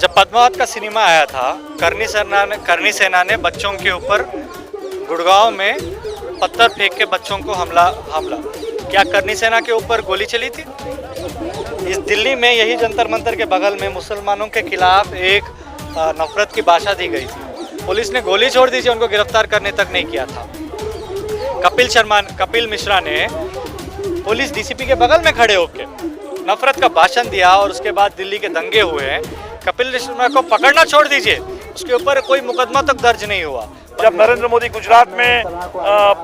जब पद्मावत का सिनेमा आया था, करनी सेना ने बच्चों के ऊपर गुड़गांव में पत्थर फेंक के बच्चों को हमला क्या करनी सेना के ऊपर गोली चली थी? इस दिल्ली में यही जंतर मंतर के बगल में मुसलमानों के खिलाफ एक नफरत की भाषा दी गई थी। पुलिस ने गोली छोड़ दी थी, उनको गिरफ्तार करने तक नहीं किया था। कपिल मिश्रा ने पुलिस डीसीपी के बगल में खड़े होकर नफरत का भाषण दिया और उसके बाद दिल्ली के दंगे हुए। कपिल मिश्रा को पकड़ना छोड़ दीजिए, उसके ऊपर कोई मुकदमा तक दर्ज नहीं हुआ। जब नरेंद्र मोदी गुजरात में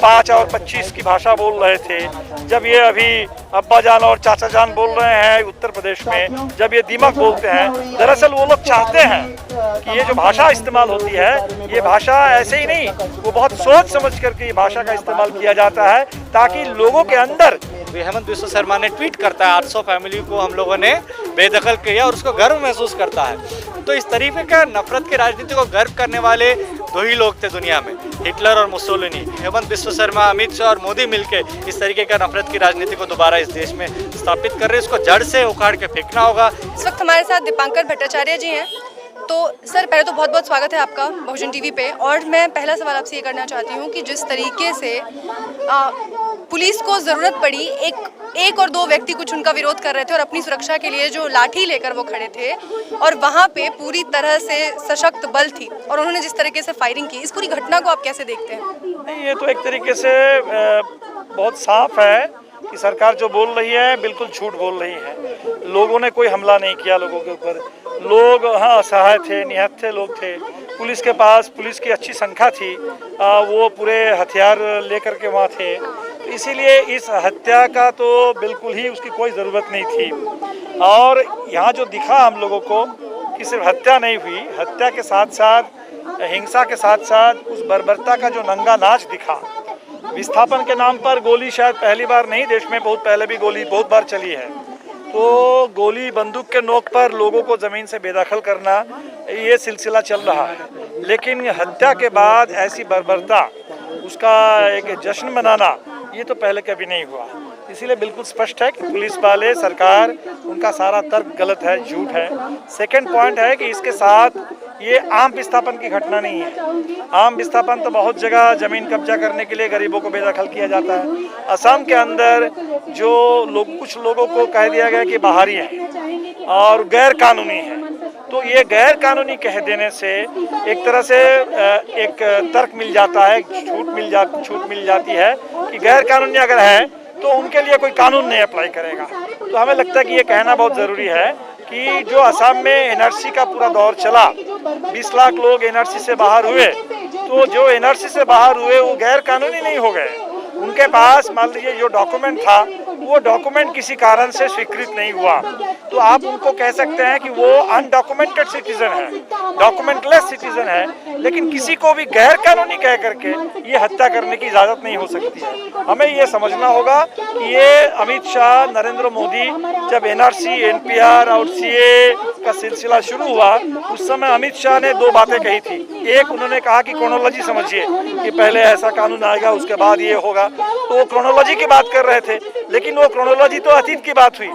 5 और 25 की भाषा बोल रहे थे, जब ये अभी अब्बा जान और चाचा जान बोल रहे हैं उत्तर प्रदेश में, जब ये दीमक बोलते हैं, दरअसल वो लोग चाहते हैं कि ये जो भाषा इस्तेमाल होती है, ये भाषा ऐसे ही नहीं, वो बहुत सोच समझ करके ये भाषा का इस्तेमाल किया जाता है ताकि लोगों के अंदर। हेमंत बिस्वा शर्मा ने ट्वीट करता है 800 फैमिली को हम लोगों ने बेदखल किया और उसको गर्व महसूस करता है। तो इस तरीके का नफरत की राजनीति को गर्व करने वाले दो ही लोग थे दुनिया में, हिटलर और मुसोलिनी। हेमंत बिस्वा शर्मा, अमित शाह और मोदी मिलकर इस तरीके का नफरत की राजनीति को दोबारा इस देश में स्थापित कर रहे हैं। इसको जड़ से उखाड़ के फेंकना होगा। इस वक्त हमारे साथ दीपांकर भट्टाचार्य जी हैं। तो सर, पहले तो बहुत बहुत स्वागत है आपका बहुजन टीवी पे। और मैं पहला सवाल आपसे ये करना चाहती हूँ कि जिस तरीके से पुलिस को ज़रूरत पड़ी, एक और दो व्यक्ति कुछ उनका विरोध कर रहे थे और अपनी सुरक्षा के लिए जो लाठी लेकर वो खड़े थे और वहाँ पे पूरी तरह से सशक्त बल थी और उन्होंने जिस तरीके से फायरिंग की, इस पूरी घटना को आप कैसे देखते हैं? नहीं, ये तो एक तरीके से बहुत साफ है कि सरकार जो बोल रही है बिल्कुल झूठ बोल रही है। लोगों ने कोई हमला नहीं किया लोगों के ऊपर। लोग हाँ असहाय थे, निहत्थे लोग थे। पुलिस के पास पुलिस की अच्छी संख्या थी, वो पूरे हथियार लेकर के वहाँ थे। इसीलिए इस हत्या का तो बिल्कुल ही उसकी कोई ज़रूरत नहीं थी। और यहाँ जो दिखा हम लोगों को कि सिर्फ हत्या नहीं हुई, हत्या के साथ साथ, हिंसा के साथ साथ उस बर्बरता का जो नंगा नाच दिखा। विस्थापन के नाम पर गोली शायद पहली बार नहीं, देश में बहुत पहले भी गोली बहुत बार चली है। तो गोली बंदूक के नोक पर लोगों को ज़मीन से बेदखल करना, ये सिलसिला चल रहा है। लेकिन हत्या के बाद ऐसी बर्बरता, उसका एक जश्न मनाना, ये तो पहले कभी नहीं हुआ। इसीलिए बिल्कुल स्पष्ट है कि पुलिस वाले, सरकार, उनका सारा तर्क गलत है, झूठ है। सेकंड पॉइंट है कि इसके साथ ये आम विस्थापन की घटना नहीं है। आम विस्थापन तो बहुत जगह ज़मीन कब्जा करने के लिए गरीबों को बेदखल किया जाता है। असम के अंदर जो लोग, कुछ लोगों को कह दिया गया कि बाहरी हैं और गैर कानूनी हैं, तो ये गैर कानूनी कह देने से एक तरह से एक तर्क मिल जाता है, छूट मिल जाती है कि गैर कानूनी अगर है तो उनके लिए कोई कानून नहीं अप्लाई करेगा। तो हमें लगता है कि ये कहना बहुत ज़रूरी है कि जो असम में एनआरसी का पूरा दौर चला, 20 लाख लोग एनआरसी से बाहर हुए, तो जो एनआरसी से बाहर हुए वो गैर कानूनी नहीं हो गए। उनके पास मान लीजिए जो डॉक्यूमेंट था, वो डॉक्यूमेंट किसी कारण से स्वीकृत नहीं हुआ, तो आप उनको कह सकते हैं कि वो अनडॉक्यूमेंटेड सिटीजन है, डॉक्यूमेंटलेस सिटीजन है। लेकिन किसी को भी गैर कानूनी कह करके ये हत्या करने की इजाज़त नहीं हो सकती है। हमें ये समझना होगा कि ये अमित शाह, नरेंद्र मोदी, जब एनआरसी, एनपीआर और सीए का सिलसिला शुरू हुआ, उस समय अमित शाह ने 2 बातें कही थी। एक, उन्होंने कहा कि क्रोनोलॉजी समझिए कि पहले ऐसा कानून आएगा, उसके बाद ये होगा। तो वो क्रोनोलॉजी की बात कर रहे थे, लेकिन वो क्रोनोलॉजी तो अतीत की बात हुई।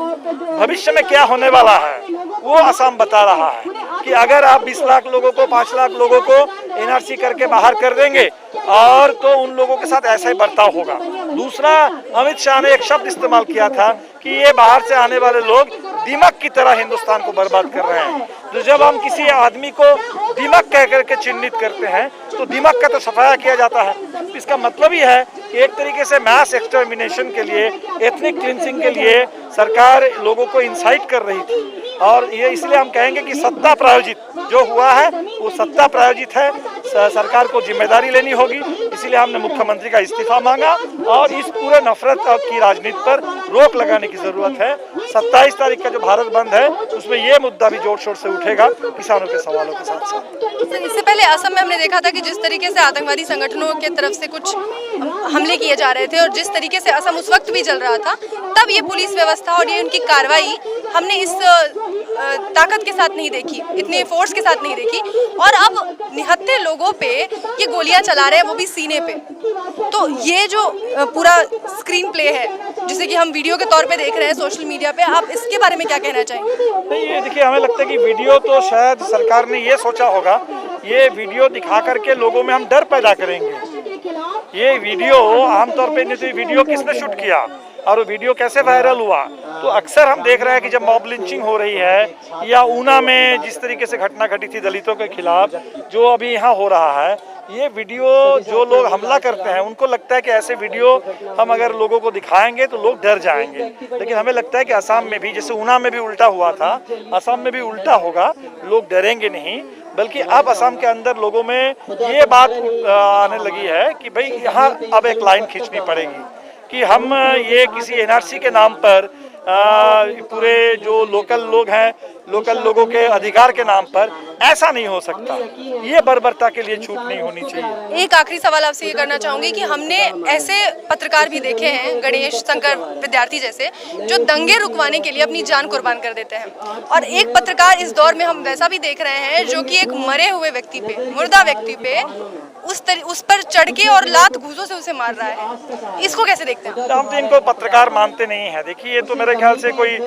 भविष्य में क्या होने वाला है वो असम बता रहा है कि अगर आप 20 लाख लोगों को, 5 लाख लोगों को एनआरसी करके बाहर कर देंगे और तो उन लोगों के साथ ऐसा ही बर्ताव होगा। दूसरा, अमित शाह ने एक शब्द इस्तेमाल किया था कि ये बाहर से आने वाले लोग दीमक की तरह हिंदुस्तान को बर्बाद कर रहे हैं। तो जब हम किसी आदमी को दीमक कह करके चिन्हित करते हैं तो दीमक का तो सफाया किया जाता है। इसका मतलब ही है कि एक तरीके से मैस एक्सटर्मिनेशन के लिए, एथनिक क्लिंसिंग के लिए सरकार लोगों को इंसाइट कर रही थी। और ये इसलिए हम कहेंगे कि सत्ता प्रायोजित जो हुआ है वो सत्ता प्रायोजित है। सरकार को जिम्मेदारी लेनी होगी। इसीलिए हमने मुख्यमंत्री का इस्तीफा मांगा और इस पूरे नफरत की राजनीति पर रोक लगाने की जरूरत है। 27 तारीख का जो भारत बंद है उसमें ये मुद्दा भी जोर शोर से उठेगा, किसानों के सवालों के साथ साथ। इससे पहले असम में हमने देखा था कि जिस तरीके से आतंकवादी संगठनों के तरफ से कुछ हमले किए जा रहे थे और जिस तरीके से असम उस वक्त भी चल रहा था, तब ये पुलिस व्यवस्था और ये उनकी कार्रवाई हमने इस ताकत के साथ नहीं देखी, इतने फोर्स के साथ नहीं देखी। और अब निहत्थे लोगों पे ये गोलियां चला रहे हैं, वो भी सीने पे। तो ये जो पूरा स्क्रीन प्ले है जिसे कि हम वीडियो के तौर पे देख रहे हैं सोशल मीडिया पे, आप इसके बारे में क्या कहना चाहेंगे? नहीं, ये देखिए, हमें लगता है कि वीडियो तो शायद सरकार ने ये सोचा होगा, ये वीडियो दिखा करके लोगों में हम डर पैदा करेंगे। ये वीडियो आमतौर पे नहीं, तो वीडियो किसने शूट किया और वो वीडियो कैसे वायरल हुआ? तो अक्सर हम देख रहे हैं कि जब मॉब लिंचिंग हो रही है या ऊना में जिस तरीके से घटना घटी थी दलितों के खिलाफ, जो अभी यहाँ हो रहा है, ये वीडियो जो लोग हमला करते हैं उनको लगता है कि ऐसे वीडियो हम अगर लोगों को दिखाएंगे तो लोग डर जाएंगे। लेकिन हमें लगता है कि असम में भी, जैसे ऊना में भी उल्टा हुआ था, असम में भी उल्टा होगा, लोग डरेंगे नहीं, बल्कि अब असम के अंदर लोगों में ये बात आने लगी है कि भाई यहाँ अब एक लाइन खींचनी पड़ेगी कि हम ये किसी एनआरसी के नाम पर पूरे जो लोकल लोग हैं, लोकल लोगों के अधिकार के नाम पर ऐसा नहीं हो सकता। ये बर्बरता के लिए छूट नहीं होनी चाहिए। एक आखिरी सवाल आपसे ये करना चाहूंगी कि हमने ऐसे पत्रकार भी देखे हैं, गणेश शंकर विद्यार्थी जैसे, जो दंगे रुकवाने के लिए अपनी जान कुर्बान कर देते हैं, और एक पत्रकार इस दौर में हम वैसा भी देख रहे हैं जो कि एक मरे हुए व्यक्ति पे, मुर्दा व्यक्ति पे उस पर चढ़ के और लात घूसों से उसे मार रहा है। इसको कैसे देखते हैं? हम तो इनको पत्रकार मानते नहीं है। देखिए, ये तो मेरे ख्याल से कोई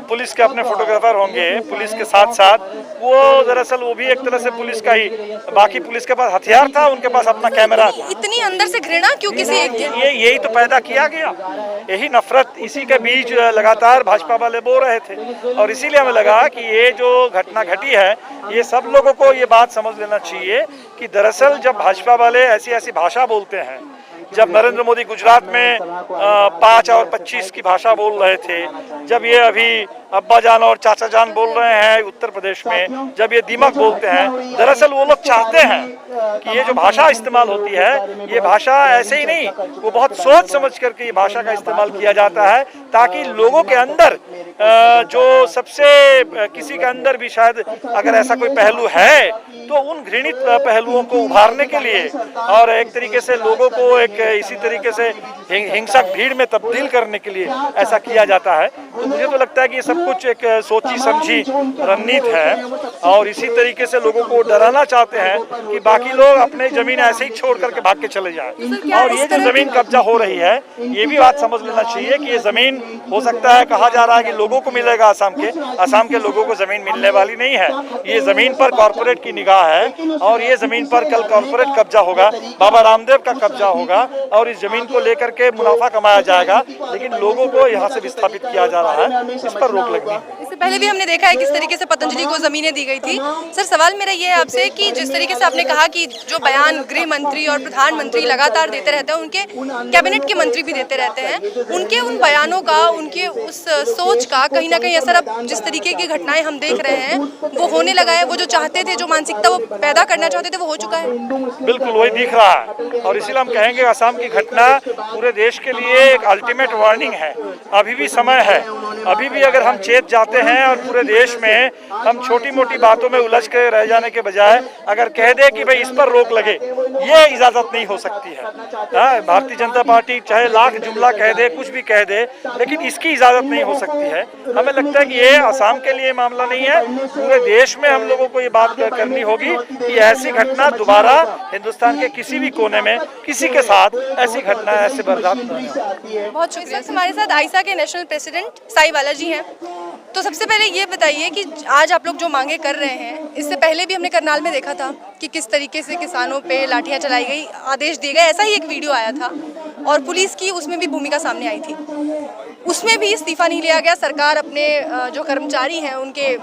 पुलिस के अपने फोटोग्राफर होंगे, पुलिस के साथ साथ वो दरअसल वो भी एक तरह से पुलिस का ही, बाकी पुलिस के पास हथियार था, उनके पास अपना कैमरा था। इतनी अंदर से घृणा क्यों किसी एक के? यही तो पैदा किया गया, यही नफरत, इसी के बीच लगातार भाजपा वाले बोल रहे थे, और इसीलिए हमें लगा कि ये जो घटना घटी है, ये सब लोगों को ये बात समझ लेना चाहिए कि दरअसल जब भाजपा वाले ऐसी ऐसी भाषा बोलते हैं, जब नरेंद्र मोदी गुजरात में 5 और 25 की भाषा बोल रहे थे, जब ये अभी अब्बा जान और चाचा जान बोल रहे हैं उत्तर प्रदेश में, जब ये दीमक बोलते हैं, दरअसल वो लोग चाहते हैं कि ये जो भाषा इस्तेमाल होती है, ये भाषा ऐसे ही नहीं, वो बहुत सोच समझ करके ये भाषा का इस्तेमाल किया जाता है, ताकि लोगों के अंदर जो सबसे किसी के अंदर भी शायद अगर ऐसा कोई पहलू है तो उन घृणित पहलुओं को उभारने के लिए और एक तरीके से लोगों को एक इसी तरीके से हिंसक भीड़ में तब्दील करने के लिए ऐसा किया जाता है। तो मुझे तो लगता है कि ये सब कुछ एक सोची समझी रणनीति है, और इसी तरीके से लोगों को डराना चाहते हैं कि बाकी लोग अपने जमीन ऐसे ही छोड़ करके भाग के चले जाएं। और ये जो जमीन कब्जा हो रही है, ये भी बात समझ लेना चाहिए कि ये जमीन हो सकता है, कहा जा रहा है कि लोगों को मिलेगा, असम के लोगों को जमीन मिलने वाली नहीं है। ये जमीन पर कॉर्पोरेट की निगाह है, और ये जमीन पर कल कॉर्पोरेट कब्जा होगा, बाबा रामदेव का कब्जा होगा, और इस जमीन को लेकर के मुनाफा कमाया जाएगा, लेकिन लोगों को यहाँ से विस्थापित किया जा रहा है, इस पर रोक लगनी है। इससे पहले भी हमने देखा है किस तरीके से पतंजलि को जमीनें दी गई थी। सर, सवाल मेरा ये है आपसे कि जिस तरीके से आपने कहा कि जो बयान गृह मंत्री और प्रधानमंत्री लगातार देते रहते हैं, उनके कैबिनेट के मंत्री भी देते रहते हैं, उनके उन बयानों का, उनके उस सोच का कहीं ना कहीं असर अब जिस तरीके की घटनाएं हम देख रहे हैं वो होने लगा है। वो जो चाहते थे, जो मानसिकता वो पैदा करना चाहते थे, वो हो चुका है। बिल्कुल वही दिख रहा है, और इसीलिए हम कहेंगे असम की घटना पूरे देश के लिए एक अल्टीमेट वार्निंग है। अभी भी समय है, अभी भी अगर हम चेत जाते हैं और पूरे देश में हम छोटी मोटी बातों में उलझ के रह जाने के बजाय अगर कह दे कि भाई इस पर रोक लगे, ये इजाजत नहीं हो सकती है। भारतीय जनता पार्टी चाहे लाख जुमला कह दे, कुछ भी कह दे, लेकिन इसकी इजाजत नहीं हो सकती है। हमें लगता है कि ये असम के लिए मामला नहीं है, पूरे देश में हम लोगों को ये बात करनी होगी कि ऐसी घटना दोबारा हिंदुस्तान के किसी भी कोने में किसी के साथ ऐसी घटना ऐसे बर्दाश्त नहीं हो। बहुत शुक्रिया। हमारे साथ आइसा के नेशनल प्रेसिडेंट साई बाला जी हैं। तो सबसे पहले ये बताइए कि आज आप लोग जो मांगे कर रहे हैं, इससे पहले भी हमने करनाल में देखा था कि किस तरीके से किसानों पे लाठियां चलाई गई, आदेश दिए गए, ऐसा ही एक वीडियो आया था, और पुलिस की उसमें भी भूमिका सामने आई थी। उसमें भी इस्तीफा नहीं लिया गया। सरकार अपने जो कर्मचारी हैं उनके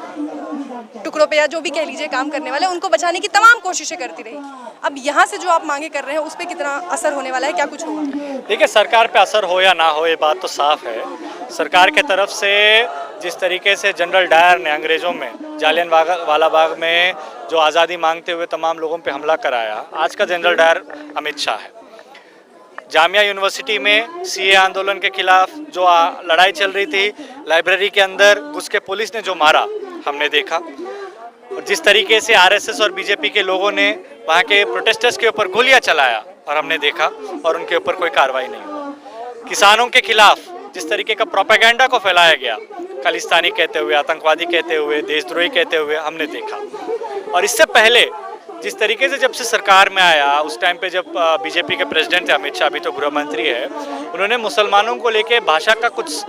टुकड़ों पे या जो भी कह लीजिए काम करने वाले, उनको बचाने की तमाम कोशिशें करती रही। अब यहाँ से जो आप मांगे कर रहे हैं उस पर कितना असर होने वाला है, क्या कुछ होगा? देखिए, सरकार पे असर हो या ना हो ये बात तो साफ है। सरकार के तरफ से जिस तरीके से जनरल डायर ने अंग्रेज़ों में जालियनवाला बाग में जो आज़ादी मांगते हुए तमाम लोगों पे हमला कराया, आज का जनरल डायर अमित शाह है। जामिया यूनिवर्सिटी में सीए आंदोलन के खिलाफ जो लड़ाई चल रही थी, लाइब्रेरी के अंदर घुस के पुलिस ने जो मारा हमने देखा, और जिस तरीके से आरएसएस और बीजेपी के लोगों ने वहाँ के प्रोटेस्टर्स के ऊपर गोलियां चलाया और हमने देखा, और उनके ऊपर कोई कार्रवाई नहीं हुई। किसानों के खिलाफ जिस तरीके का प्रोपेगेंडा को फैलाया गया, खालिस्तानी कहते हुए, आतंकवादी कहते हुए, देशद्रोही कहते हुए, हमने देखा। और इससे पहले जिस तरीके से जब से सरकार में आया उस टाइम पे जब बीजेपी के प्रेसिडेंट थे अमित शाह, अभी तो गृह मंत्री है, उन्होंने मुसलमानों को लेके भाषा का कुछ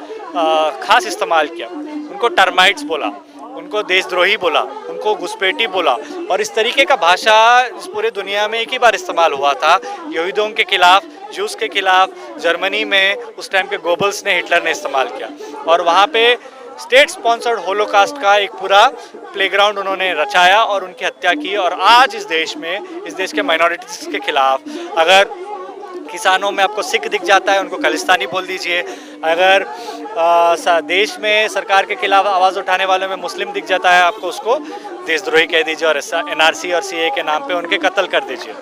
खास इस्तेमाल किया। उनको टर्माइट्स बोला, उनको देशद्रोही बोला, उनको घुसपैठी बोला, और इस तरीके का भाषा इस पूरे दुनिया में एक ही बार इस्तेमाल हुआ था, यहूदियों के खिलाफ, जूस के खिलाफ। जर्मनी में उस टाइम के गोबल्स ने, हिटलर ने इस्तेमाल किया, और वहाँ पे स्टेट स्पॉन्सर्ड होलोकास्ट का एक पूरा प्लेग्राउंड उन्होंने रचाया और उनकी हत्या की। और आज इस देश में, इस देश के माइनॉरिटीज़ के खिलाफ, अगर किसानों में आपको सिख दिख जाता है उनको खालिस्तानी बोल दीजिए, अगर देश में सरकार के खिलाफ आवाज़ उठाने वालों में मुस्लिम दिख जाता है आपको उसको देशद्रोही कह दीजिए, और NRC और CA के नाम पे उनके कत्ल कर दीजिए।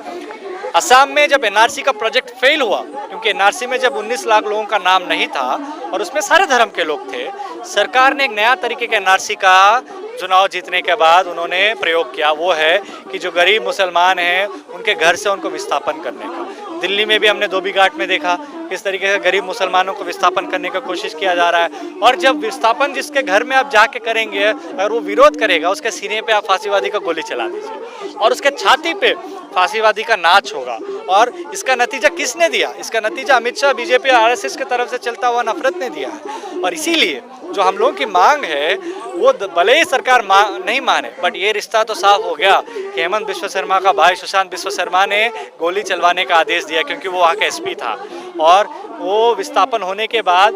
असम में जब NRC का प्रोजेक्ट फेल हुआ, क्योंकि NRC में जब 19 लाख लोगों का नाम नहीं था और उसमें सारे धर्म के लोग थे, सरकार ने एक नया तरीके के NRC का चुनाव जीतने के बाद उन्होंने प्रयोग किया। वो है कि जो गरीब मुसलमान हैं उनके घर से उनको विस्थापन करने का। दिल्ली में भी हमने धोबी घाट में देखा किस तरीके से गरीब मुसलमानों को विस्थापन करने का कोशिश किया जा रहा है। और जब विस्थापन जिसके घर में आप जाके करेंगे, अगर वो विरोध करेगा, उसके सीने पे आप फांसीवादी का गोली चला दीजिए और उसके छाती पे फांसीवादी का नाच होगा। और इसका नतीजा किसने दिया? इसका नतीजा अमित शाह, बीजेपी और RSS की तरफ से चलता हुआ नफरत ने दिया है। और इसीलिए जो हम लोगों की मांग है वो भले ही सरकार नहीं माने, बट ये रिश्ता तो साफ हो गया कि हेमंत बिश्व शर्मा का भाई सुशांत बिश्व शर्मा ने गोली चलवाने का आदेश दिया, क्योंकि वो वहाँ का SP था। और वो विस्थापन होने के बाद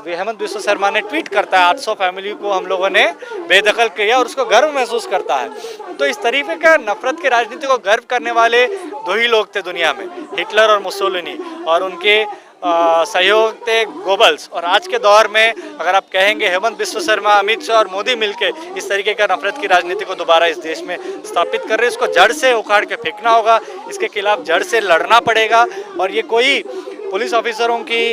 हेमंत बिश्व शर्मा ने ट्वीट करता है 800 फैमिली को हम लोगों ने बेदखल किया, और उसको गर्व महसूस करता है। तो इस तरीके का नफरत की राजनीति को गर्व करने वाले दो ही लोग थे दुनिया में, हिटलर और मुसोलिनी, और उनके सहयोग थे गोबल्स। और आज के दौर में अगर आप कहेंगे हेमंत बिश्व शर्मा, अमित शाह और मोदी मिलके इस तरीके का नफरत की राजनीति को दोबारा इस देश में स्थापित कर रहे हैं, इसको जड़ से उखाड़ के फेंकना होगा, इसके खिलाफ जड़ से लड़ना पड़ेगा। और ये कोई पुलिस ऑफिसरों की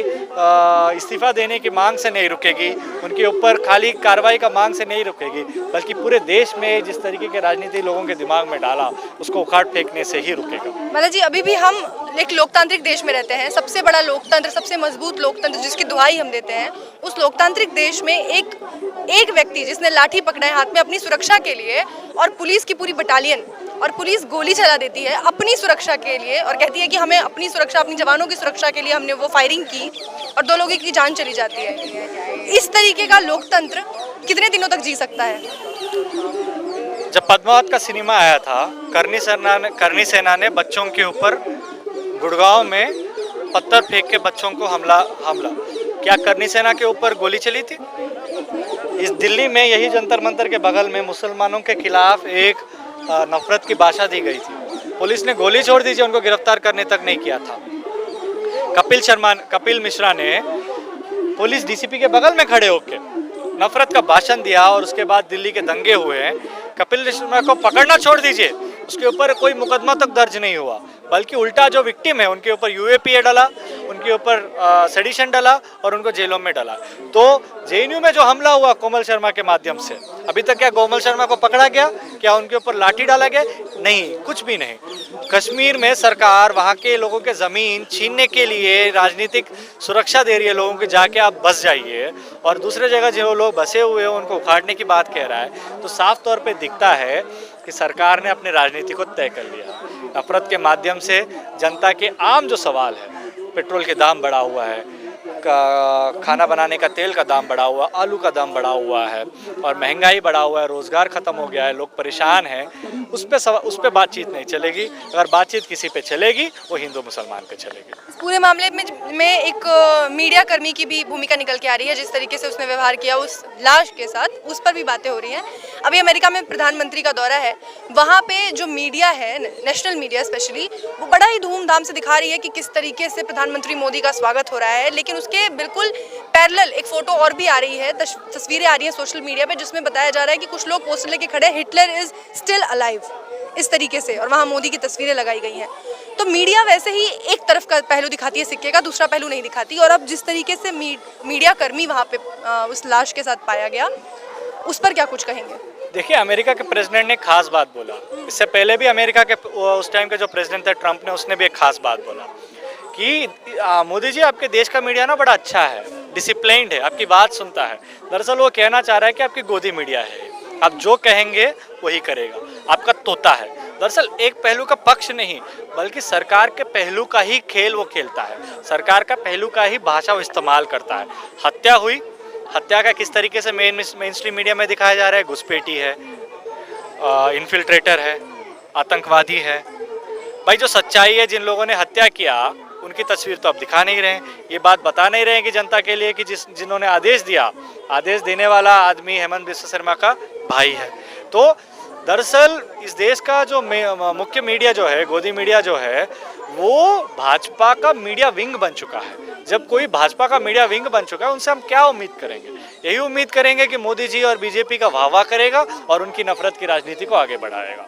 इस्तीफा देने की मांग से नहीं रुकेगी, उनके ऊपर खाली कार्रवाई का मांग से नहीं रुकेगी, बल्कि पूरे देश में जिस तरीके के राजनीति लोगों के दिमाग में डाला उसको उखाड़ फेंकने से ही रुकेगा। मतलब जी, अभी भी हम एक लोकतांत्रिक देश में रहते हैं, सबसे बड़ा लोकतंत्र, सबसे मजबूत लोकतंत्र जिसकी दुहाई हम देते हैं, उस लोकतांत्रिक देश में एक व्यक्ति जिसने लाठी पकड़ा है हाथ में अपनी सुरक्षा के लिए, और पुलिस की पूरी बटालियन और पुलिस गोली चला देती है अपनी सुरक्षा के लिए, और कहती है कि हमें अपनी सुरक्षा, अपनी जवानों की सुरक्षा के लिए हमने वो फायरिंग की, और 2 लोगों की जान चली जाती है। इस तरीके का लोकतंत्र कितने दिनों तक जी सकता है? जब पद्मावत का सिनेमा आया था, करनी सेना ने बच्चों के ऊपर गुड़गांव में पत्थर फेंक के बच्चों को हमला क्या करनी सेना के ऊपर गोली चली थी? इस दिल्ली में यही जंतर मंतर के बगल में मुसलमानों के खिलाफ एक नफरत की भाषा दी गई थी। पुलिस ने गोली छोड़ दी, उनको गिरफ्तार करने तक नहीं किया था। कपिल मिश्रा ने पुलिस DCP के बगल में खड़े होकर नफरत का भाषण दिया, और उसके बाद दिल्ली के दंगे हुए हैं। कपिल मिश्रा को पकड़ना छोड़ दीजिए, उसके ऊपर कोई मुकदमा तक दर्ज नहीं हुआ, बल्कि उल्टा जो विक्टिम है उनके ऊपर UAPA डाला, उनके ऊपर सेडिशन डाला और उनको जेलों में डाला। तो JNU में जो हमला हुआ कोमल शर्मा के माध्यम से, अभी तक क्या कोमल शर्मा को पकड़ा गया? क्या उनके ऊपर लाठी डाला गया? नहीं, कुछ भी नहीं। कश्मीर में सरकार वहाँ के लोगों के ज़मीन छीनने के लिए राजनीतिक सुरक्षा दे रही है लोगों को, जाके आप बस जाइए, और दूसरे जगह जो लोग बसे हुए हैं उनको उखाड़ने की बात कह रहा है। तो साफ तौर पे दिखता है कि सरकार ने अपनी राजनीति को तय कर लिया। नफरत के माध्यम से जनता के आम जो सवाल है, पेट्रोल के दाम बढ़ा हुआ है, खाना बनाने का तेल का दाम बढ़ा हुआ, आलू का दाम बढ़ा हुआ है, और महंगाई बढ़ा हुआ है, रोज़गार ख़त्म हो गया है, लोग परेशान हैं, उस पे बातचीत नहीं चलेगी। अगर बातचीत किसी पे चलेगी वो हिंदू मुसलमान पे चलेगी। इस पूरे मामले में एक मीडिया कर्मी की भी भूमिका निकल के आ रही है, जिस तरीके से उसने व्यवहार किया उस लाश के साथ, उस पर भी बातें हो रही हैं। अभी अमेरिका में प्रधानमंत्री का दौरा है, वहाँ पे जो मीडिया है, नेशनल मीडिया स्पेशली, वो बड़ा ही धूमधाम से दिखा रही है कि किस तरीके से प्रधानमंत्री मोदी का स्वागत हो रहा है। लेकिन उसके बिल्कुल पैरेलल एक फोटो और भी आ रही है, तस्वीरें आ रही हैं सोशल मीडिया पे, जिसमें बताया जा रहा है कि कुछ लोग पोस्टर लेके खड़े हैं, हिटलर इज स्टिल अलाइव, इस तरीके से, और वहाँ मोदी की तस्वीरें लगाई गई हैं। तो मीडिया वैसे ही एक तरफ का पहलू दिखाती है सिक्के का, दूसरा पहलू नहीं दिखाती। और अब जिस तरीके से मीडिया कर्मी वहाँ पे उस लाश के साथ पाया गया, उस पर क्या कुछ कहेंगे? देखिए, अमेरिका के प्रेसिडेंट ने खास बात बोला। इससे पहले भी अमेरिका के उस टाइम के जो प्रेसिडेंट थे ट्रंप ने, उसने भी एक खास बात बोला कि मोदी जी, आपके देश का मीडिया ना बड़ा अच्छा है, डिसिप्लिन्ड है, आपकी बात सुनता है। दरअसल वो कहना चाह रहा है कि आपकी गोदी मीडिया है, आप जो कहेंगे वही करेगा, आपका तोता है। दरअसल एक पहलू का पक्ष नहीं, बल्कि सरकार के पहलू का ही खेल वो खेलता है। सरकार का पहलू का ही भाषा वो इस्तेमाल करता है। हत्या हुई, हत्या का किस तरीके से मेन स्ट्रीम मीडिया में दिखाया जा रहा है, घुसपैठी है, इन्फिल्ट्रेटर है, आतंकवादी है। भाई जो सच्चाई है, जिन लोगों ने हत्या किया उनकी तस्वीर तो अब दिखा नहीं रहे हैं, ये बात बता नहीं रहे हैं कि जनता के लिए कि जिन्होंने आदेश दिया, आदेश देने वाला आदमी हेमंत बिस्वा शर्मा का भाई है। तो दरअसल इस देश का जो मुख्य मीडिया जो है, गोदी मीडिया जो है, वो भाजपा का मीडिया विंग बन चुका है। जब कोई भाजपा का मीडिया विंग बन चुका है, उनसे हम क्या उम्मीद करेंगे? यही उम्मीद करेंगे कि मोदी जी और बीजेपी का वाह वाह करेगा और उनकी नफरत की राजनीति को आगे बढ़ाएगा।